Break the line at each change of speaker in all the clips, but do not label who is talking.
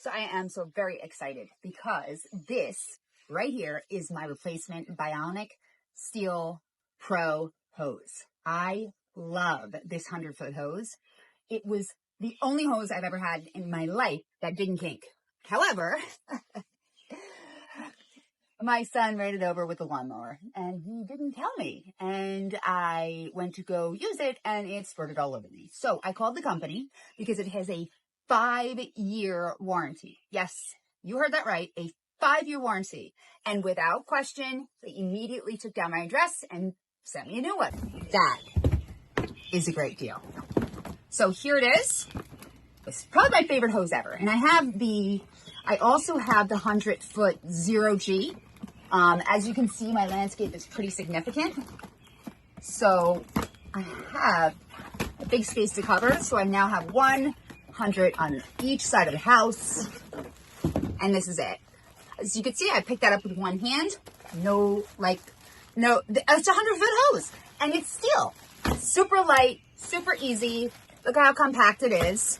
So I am so very excited because this right here is my replacement Bionic Steel Pro hose. I love this 100-foot hose. It was the only hose I've ever had in my life that didn't kink. However, my son ran it over with a lawnmower and he didn't tell me. And I went to go use it and it spurted all over me. So I called the company because it has a 5-year warranty. Yes, you heard that right. A 5-year warranty. And without question, they immediately took down my address and sent me a new one. That is a great deal. So here it is. It's probably my favorite hose ever. And I also have the 100-foot 0G. As you can see, my landscape is pretty significant. So I have a big space to cover. So I now have 100 on each side of the house. And this is it. As you can see, I picked that up with one hand. It's a 100-foot hose. And it's steel. Super light, super easy. Look how compact it is.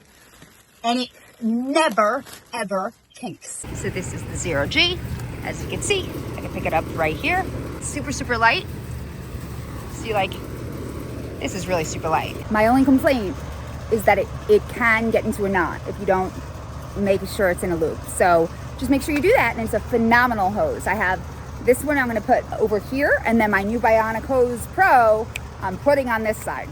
And it never, ever kinks. So this is the 0G. As you can see, I can pick it up right here. Super, super light. See, this is really super light. My only complaint is that it can get into a knot if you don't make sure it's in a loop. So just make sure you do that, and it's a phenomenal hose. I have this one I'm gonna put over here, and then my new Bionic Hose Pro I'm putting on this side.